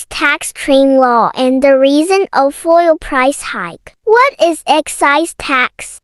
excise tax train law and the reason of oil price hike. What is excise tax?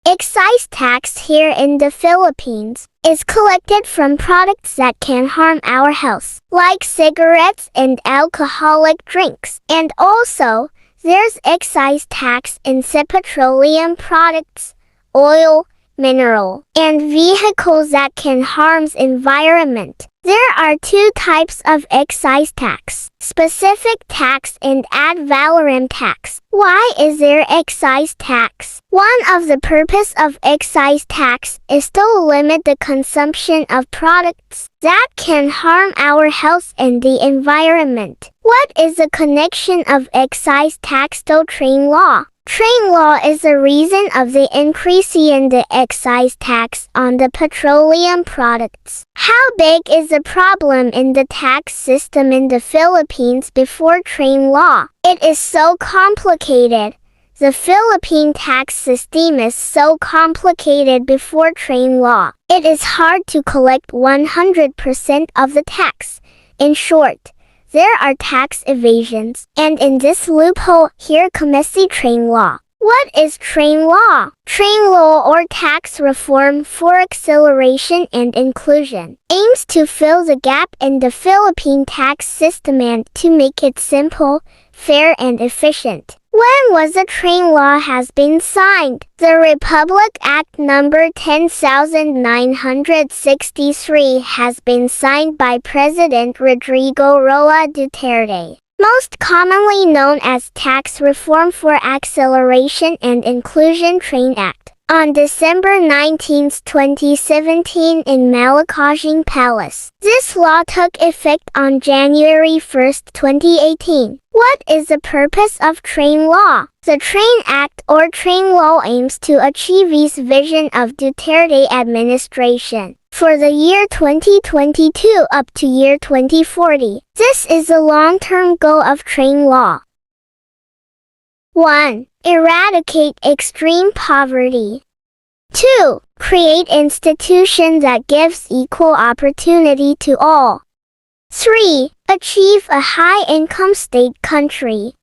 Excise tax here in the Philippines is collected from products that can harm our health, like cigarettes and alcoholic drinks. And also, there's excise tax in petroleum products, oil, mineral, and vehicles that can harm environment. There are two types of excise tax, specific tax and ad valorem tax. Why is there excise tax? One of the purpose of excise tax is to limit the consumption of products that can harm our health and the environment. What is the connection of excise tax to train law? Train law is the reason of the increase in the excise tax on the petroleum products. How big is the problem in the tax system in the Philippines before train law? It is so complicated. The Philippine tax system is so complicated before train law. It is hard to collect 100% of the tax. In short, there are tax evasions, and in this loophole, here comes the train law. What is train law? Train law or tax reform for acceleration and inclusion aims to fill the gap in the Philippine tax system and to make it simple, fair and efficient. When was the train law has been signed? The Republic Act number 10,963 has been signed by President Rodrigo Roa Duterte, most commonly known as Tax Reform for Acceleration and Inclusion Train Act, on December 19, 2017 in Malacan Palace. This law took effect on January 1, 2018. What is the purpose of train law? The Train Act or train law aims to achieve this vision of Duterte administration for the year 2022 up to year 2040. This is the long-term goal of train law. 1. Eradicate extreme poverty. 2. Create institutions that gives equal opportunity to all. 3. Achieve a high-income state country.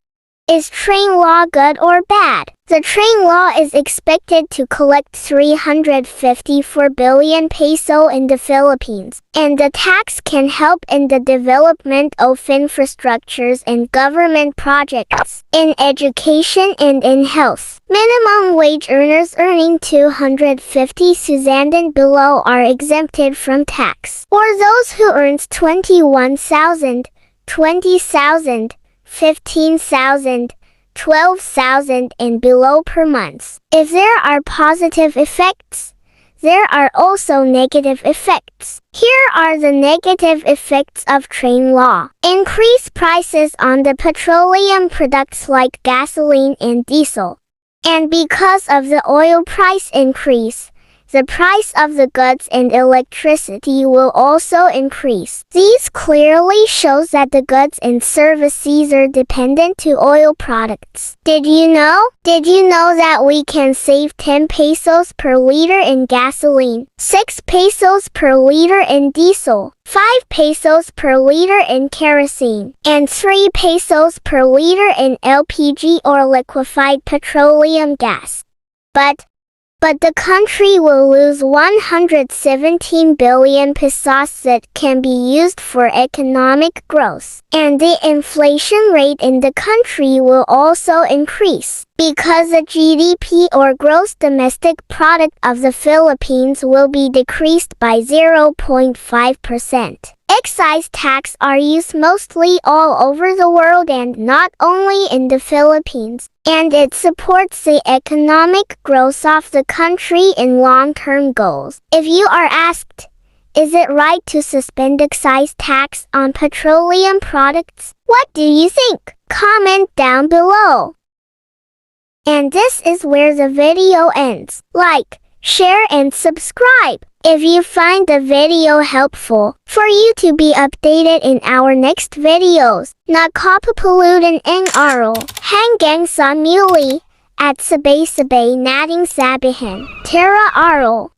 Is train law good or bad? The train law is expected to collect 354 billion peso in the Philippines, and the tax can help in the development of infrastructures and government projects, in education and in health. Minimum wage earners earning 250 and below are exempted from tax, or those who earns 21,000, 20,000, 15,000, 12,000 and below per month. If there are positive effects, there are also negative effects. Here are the negative effects of train law. Increase prices on the petroleum products like gasoline and diesel. And because of the oil price increase, the price of the goods and electricity will also increase. These clearly shows that the goods and services are dependent to oil products. Did you know? Did you know that we can save 10 pesos per liter in gasoline, 6 pesos per liter in diesel, 5 pesos per liter in kerosene, and 3 pesos per liter in LPG or liquefied petroleum gas? But the country will lose 117 billion pesos that can be used for economic growth. And the inflation rate in the country will also increase, because the GDP or gross domestic product of the Philippines will be decreased by 0.5%. Excise tax are used mostly all over the world and not only in the Philippines, and it supports the economic growth of the country in long-term goals. If you are asked, is it right to suspend excise tax on petroleum products? What do you think? Comment down below. And this is where the video ends. Like, share and subscribe if you find the video helpful, for you to be updated in our next videos. Nakapapulutan ang araw, hanggang sa muli, at sabay-sabay nating sabihin, Tara araw.